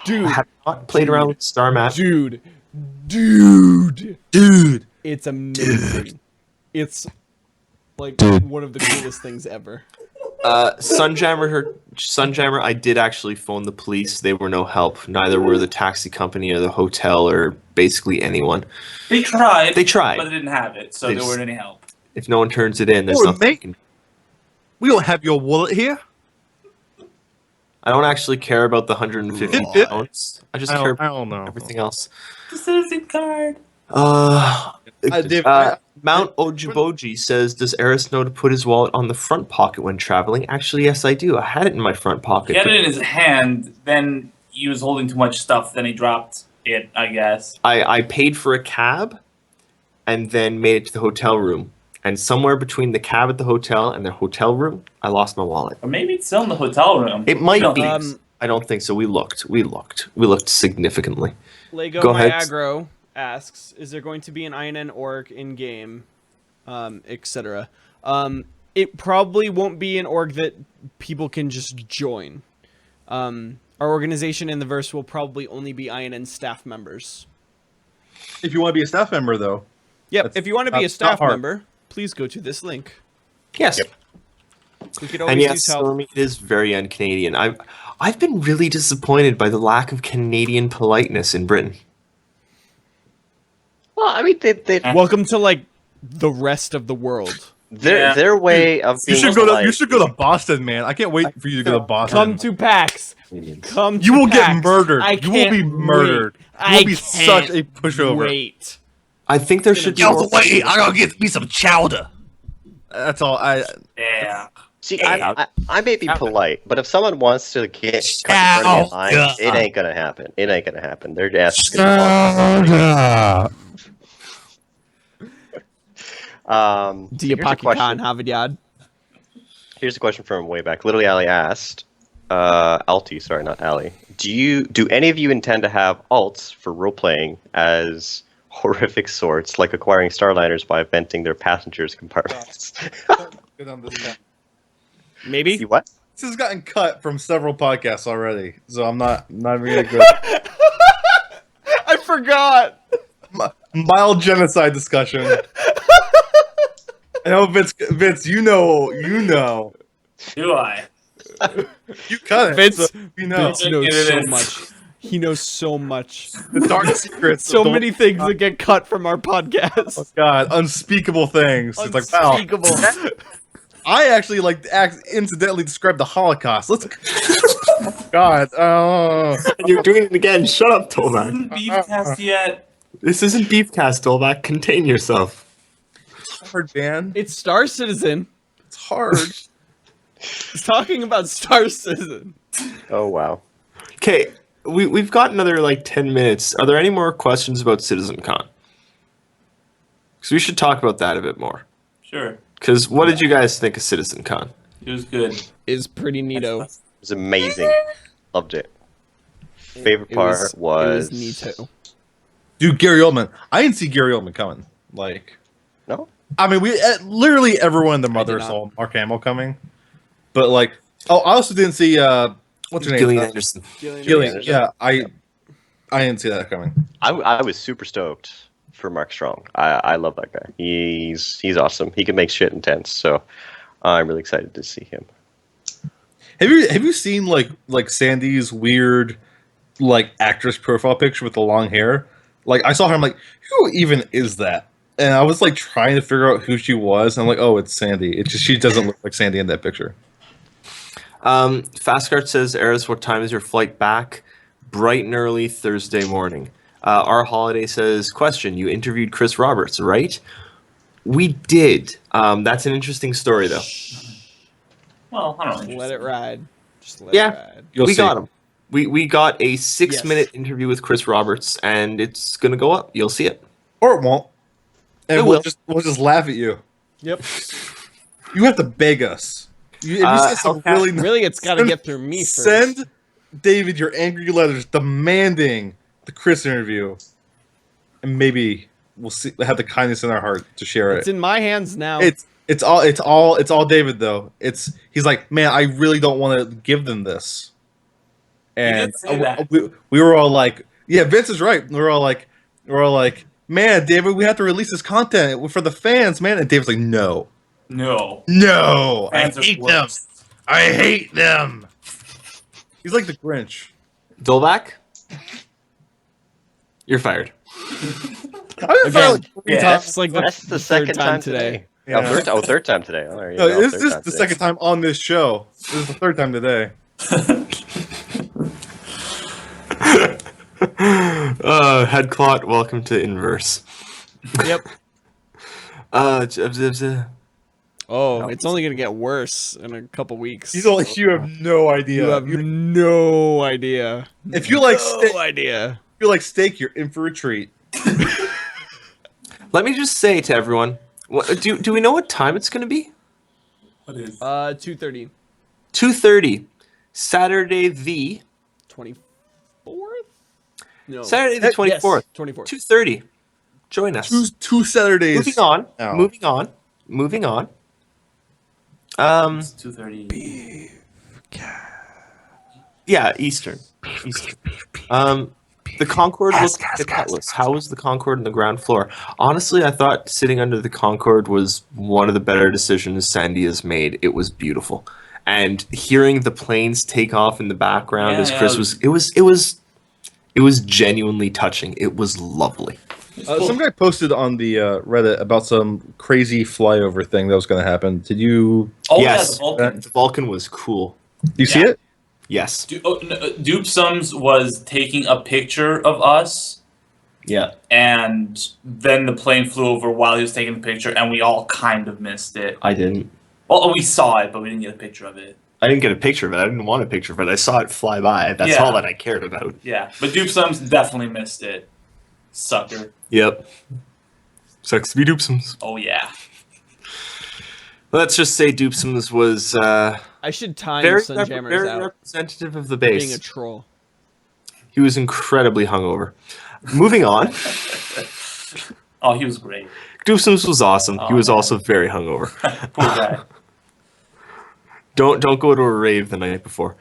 Dude. I have not played around with star map. Dude. Dude. It's amazing. It's like Dude. one of the coolest things ever. Sunjammer, I did actually phone the police. They were no help. Neither were the taxi company or the hotel or basically anyone. They tried. They tried. But they didn't have it, so They there just- weren't any help. If no one turns it in, there's Oh, nothing. mate. we can- We don't have your wallet here. I don't actually care about the 150 Did- pounds. I just I care don't, I about don't know. everything else. The citizen card. Mount Ojiboji says, does Eris know to put his wallet on the front pocket when traveling? Actually, yes, I do. I had it in my front pocket. He had it in his hand, then he was holding too much stuff, then he dropped it, I guess. I paid for a cab and then made it to the hotel room. And somewhere between the cab at the hotel and the hotel room, I lost my wallet. Or maybe it's still in the hotel room. It might don't be. think so. I don't think so. We looked significantly. Lego Go ahead. Myagro asks, is there going to be an INN org in game, etc.? It probably won't be an org that people can just join. Our organization in the verse will probably only be INN staff members. If you want to be a staff member, though. Yep, That's if you want to be a not staff hard. member, please go to this link. Yes. We could always And yes, use help. Stormy, it is very un-Canadian. I've been really disappointed by the lack of Canadian politeness in Britain. Well, I mean, Welcome to like the rest of the world. Yeah. way of You being should go to polite- Boston, man. I can't wait for you to go to Boston. Come to PAX. Come. You to will get PAX. murdered. I You will be can't murdered. wait. You will be I such can't a pushover. Wait. I think there should be Out more. the way! I gotta get me some chowder. That's all. Yeah. See, I may be polite, but if someone wants to get cut in front of me in line, Chowder. it ain't gonna happen. It ain't gonna happen. They're asking. Chowder. Do you here's a pocket question. con Havidyad? Here's a question from way back. Literally, Ali asked, Alti, sorry, not Ali. Do any of you intend to have alts for role playing as horrific sorts, like acquiring starliners by venting their passengers' compartments? Maybe. You what? This has gotten cut from several podcasts already, so I'm not even gonna go. I forgot. Mild genocide discussion. I know, Vince, you know, Do I? you cut it. Vince, so you know Vince knows Get it so in. much. He knows so much. the dark secrets. So of the- many things that get cut from our Oh podcast. God, unspeakable things. It's like wow. Unspeakable. I actually incidentally described the Holocaust. Let's. God, oh. You're doing it again. Shut up, This Tolbach. isn't Beefcast yet. This isn't Beefcast, Tolbach. Contain yourself. It's hard, man. It's Star Citizen. It's hard. He's talking about Star Citizen. Oh wow. Okay, we've got another like 10 minutes. Are there any more questions about CitizenCon? Because we should talk about that a bit more. Sure. Because what did you guys think of CitizenCon? It was good. Is pretty neato. It was amazing. Loved it. Favorite part was. It was neato. Dude, Gary Oldman. I didn't see Gary Oldman coming. Like, No? I mean, literally everyone in the mother not. saw Mark Hamill coming, but like, oh, I also didn't see what's her name? Gillian Anderson. Gillian. Yeah, I didn't see that coming. I was super stoked for Mark Strong. I love that guy. He's awesome. He can make shit intense. So I'm really excited to see him. Have you seen like Sandy's weird like actress profile picture with the long hair? Like I saw her, I'm like, who even is that? And I was like trying to figure out who she was, and I'm like, oh, it's Sandy. It's just she doesn't look like Sandy in that picture. Fastcart says, Eris, what time is your flight back? bright and early Thursday morning. Our holiday says, question, you interviewed Chris Roberts, right? We did. That's an interesting story, though. Well, I don't Just know. let it ride. Just let Yeah. it ride. You'll we see. got him. We got a 6-minute interview with Chris Roberts, and it's going to go up. You'll see it. Or it won't. And It we'll will. just laugh at you. Yep. You have to beg us. If you say some Hellcat, really Really, it's got to get through me first. Send David your angry letters demanding the Chris interview, and maybe we'll have the kindness in our heart to share It's it. in my hands now. It's all David though. He's like, man, I really don't want to give them this. And did say that. we were all like, yeah, Vince is right. We're all like, man, David, we have to release this content for the fans, man. And David's like, no, No. I Fans are hate them. worse. I hate them. He's like the Grinch. Dolbach, you're fired. I've been fired like 3 Yeah, times. It's like That's the third second time today. Yeah. Third time today. Oh, there you No, go. this Third is time the today. second time on this show. This is the 3rd time today. Headclot, welcome to INNverse. Yep. Oh, No. it's only gonna get worse in a couple weeks. You have no idea. You have no idea. If you like No steak, idea. if you like steak, you're in for a treat. Let me just say to everyone, do we know what time it's going to be? What is? 2:30. 2:30, Saturday the 24th? No. Saturday the 24th. Yes, 24th. 2:30. Join us. Two Saturdays. Moving on. now. Moving on. It's 2:30. Yeah, Eastern. The Concorde looked cutlass. How was the Concorde on the ground floor? Honestly, I thought sitting under the Concorde was one of the better decisions Sandy has made. It was beautiful, and hearing the planes take off in the background as Chris was, it was genuinely touching. It was lovely. Some guy posted on the Reddit about some crazy flyover thing that was going to happen. Did you? Oh, Yes. yeah, the Vulcan. The Vulcan was cool. You see Yeah. it? Yes. Dupe Sums was taking a picture of us, Yeah. and then the plane flew over while he was taking the picture, and we all kind of missed it. I didn't. Well, we saw it, but we didn't get a picture of it. I didn't get a picture of it. I didn't want a picture of it. I saw it fly by. That's Yeah. all that I cared about. Yeah, but Dupe Sums definitely missed it. Sucker. Yep. Sucks to be Dupsums. Oh, yeah. Let's just say Dupsums was I should time very Sunjammers out representative of the being base. a troll. He was incredibly hungover. Moving on. Oh, he was great. Dupsums was awesome. Oh, he was man. also very hungover. Poor guy. Don't go to a rave the night before.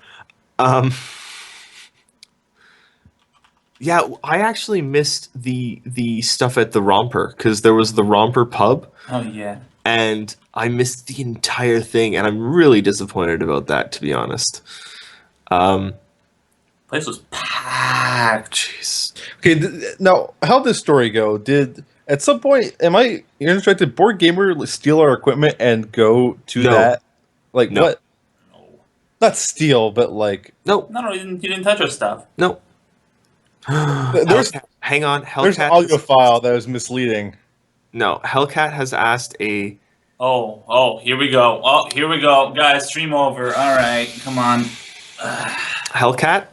Yeah, I actually missed the stuff at the Romper because there was the Romper pub, Oh, yeah. and I missed the entire thing, and I'm really disappointed about that, to be honest. Place was packed. Jeez. Okay. Now, how'd this story go? Did at some point did Board Gamer steal our equipment and go to No. that? Like No. what? No, Not steal, but like No, he didn't touch our stuff. no. There's- Hang on. there's an audio file that was misleading. No, Hellcat has asked a. Oh, here we go. Oh, here we go. Guys, stream over. All right, come on. Hellcat,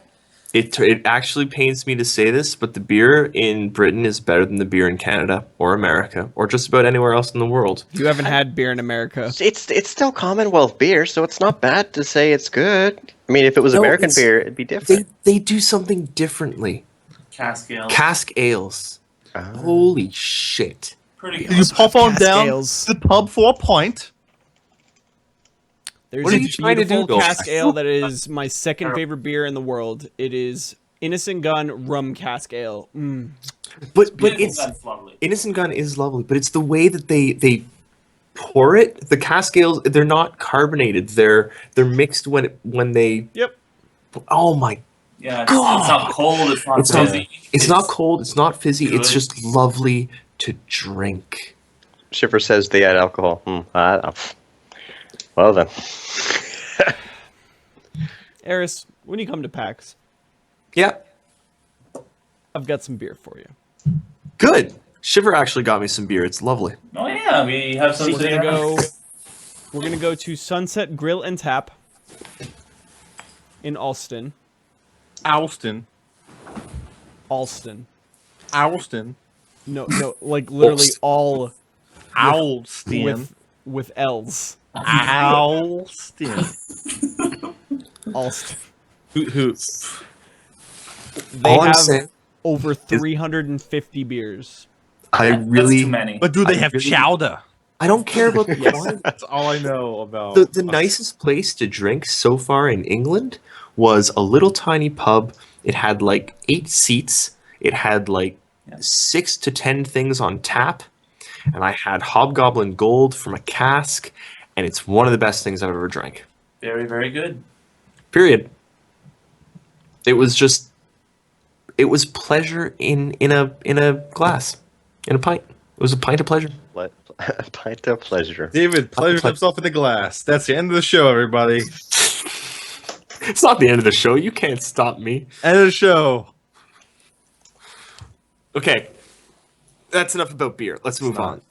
it actually pains me to say this, but the beer in Britain is better than the beer in Canada or America or just about anywhere else in the world. You haven't had beer in America. It's still Commonwealth beer, so it's not bad to say it's good. I mean, if it was No, American it's- beer, it'd be different. They do something differently. Cask ale. Cask ales. Ah. Holy shit. Pretty Did good. you pop on down Cascales. to the pub for a pint? There's What are a you trying to do, beautiful Bill? cask ale that is my second favorite beer in the world. It is Innocent Gun Rum Cask Ale. But Beautiful, it's lovely. Innocent Gun is lovely, but it's the way that they pour it. The cask ales, they're not carbonated. They're mixed when they. Yep. Oh my! Yeah, it's not cold. It's not It's not- fizzy. It's not cold. It's not fizzy. It's good. just lovely to drink. Shipper says they add alcohol. Well then. Eris, when you come to PAX, Yeah. I've got some beer for you. Good. Shiver actually got me some beer. It's lovely. Oh yeah, we have some. We're gonna go to Sunset Grill and Tap in Alston. Alston. Alston. Alston. No, like literally all Alston. with L's. Alston. Alston. Who? They All I'm have saying over 350 beers. I That's really, too many. But do they have really- chowder? I don't care about the wine. That's all I know about. The nicest place to drink so far in England was a little tiny pub. It had like 8 seats. It had like 6 to 10 things on tap. And I had Hobgoblin Gold from a cask. And it's one of the best things I've ever drank. Very, very good. Period. It was just, it was pleasure in a glass, in a pint. It was a pint of pleasure. Pint of pleasure. David pleasures himself in the glass. That's the end of the show, everybody. It's not the end of the show. You can't stop me. End of the show. Okay, that's enough about beer. Let's move on.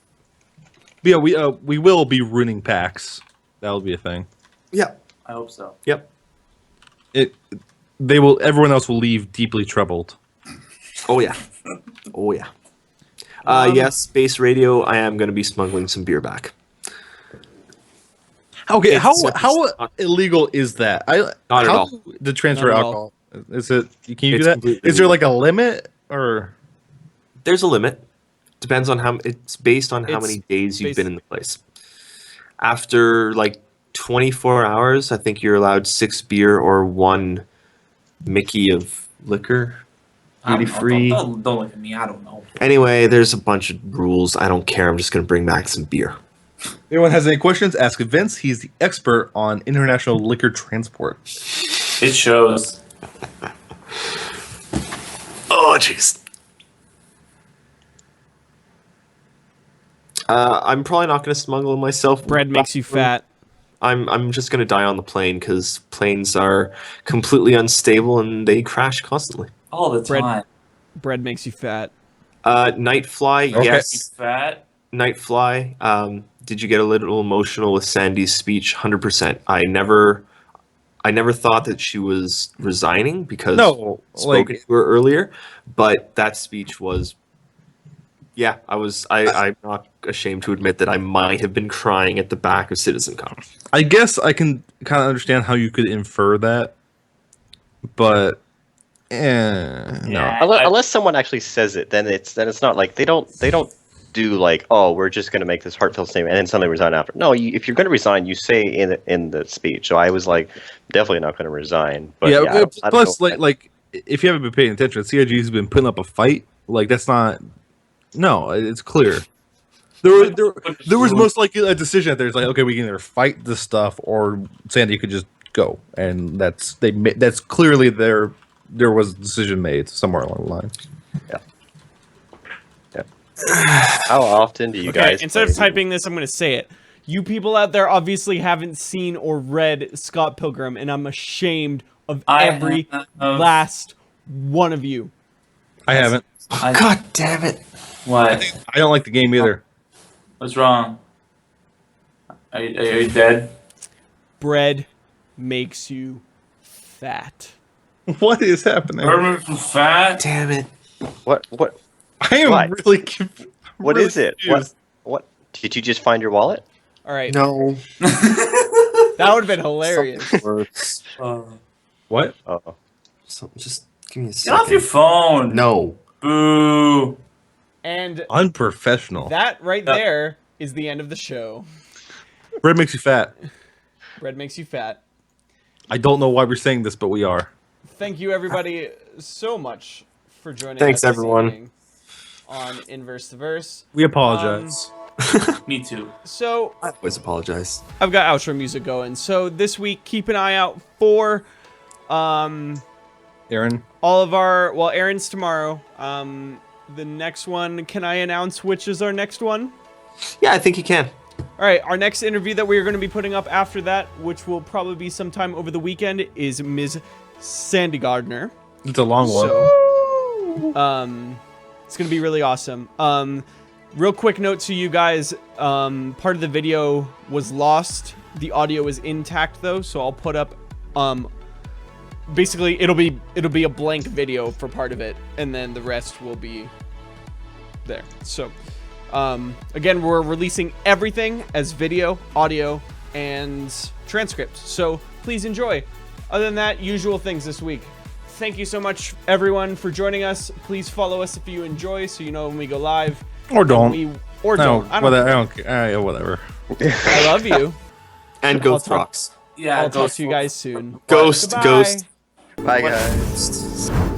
Yeah, we will be ruining packs. That'll be a thing. Yeah. I hope so. Yep. Everyone else will leave deeply troubled. Oh yeah. Oh yeah. Yes, Space Radio. I am going to be smuggling some beer back. Okay, It's how illegal is that? Not at all. The transfer Not at alcohol. Is it? Can you It's do that? completely Is there legal. like a limit or? There's a limit. Depends on how. It's based on how It's many days you've based- been in the place. After like 24 hours, I think you're allowed 6 beer or 1 Mickey of liquor, I don't duty know. free. Don't look at me. I don't know. Anyway, there's a bunch of rules. I don't care. I'm just going to bring back some beer. If anyone has any questions, ask Vince. He's the expert on international liquor transport. It shows. Oh, jeez. I'm probably not going to smuggle them myself. Bread makes you fat. I'm just going to die on the plane because planes are completely unstable and they crash constantly. All the Bread- time. Bread makes you fat. Nightfly, Okay. yes. Fat. Nightfly. Did you get a little emotional with Sandy's speech? 100%. I never thought that she was resigning because No, spoken like to her earlier, but that speech was. Yeah, I'm not ashamed to admit that I might have been crying at the back of CitizenCon. I guess I can kind of understand how you could infer that, but no. Yeah. Unless someone actually says it, then it's not like they don't do like, oh, we're just going to make this heartfelt statement and then suddenly resign after. No, if you're going to resign, you say in the speech. So I was like, definitely not going to resign. But yeah, I don't plus know. like if you haven't been paying attention, CIG has been putting up a fight. Like that's not. No, it's clear. There was most likely a decision that there's like, okay, we can either fight this stuff or Sandy could just go, and that's clearly there was a decision made somewhere along the line. How often do you Okay, guys? instead of play- typing this, I'm going to say it. You people out there obviously haven't seen or read Scott Pilgrim, and I'm ashamed of every last one of you. I haven't. God damn it! What? I don't like the game either. What's wrong? Are you dead? Bread makes you fat. What is happening? Herman from Fat? Damn it! What? I am What? really. What really is it? confused. What? Did you just find your wallet? All right, No. that would have been hilarious. Worse. What? Oh, So just give me a Get second. off your phone. No. Boo. And Unprofessional. that right there is the end of the show. Bread makes you fat. Bread makes you fat. I don't know why we're saying this, but we are. Thank you, everybody, so much for joining Thanks, us this everyone. evening on INNverse the Verse. We apologize. Me too. So I always apologize. I've got outro music going. So this week, keep an eye out for Aaron. all of our, well, Aaron's tomorrow. The next one, can I announce which is our next one? Yeah, I think you can. All right, our next interview that we're going to be putting up after that, which will probably be sometime over the weekend, is Ms. Sandy Gardner. It's a long one. So It's gonna be really awesome. Real quick note to you guys, part of the video was lost. The audio is intact though, so I'll put up, basically it'll be a blank video for part of it, and then the rest will be there. So, again, we're releasing everything as video, audio, and transcripts. So please enjoy. Other than that, usual things this week. Thank you so much, everyone, for joining us. Please follow us if you enjoy, so you know when we go live. Or don't. Or don't. I don't care. Whatever. I love you. And Ghost Rocks. Yeah, I'll talk to you guys soon. Ghost, Goodbye. Ghost. Bye, guys.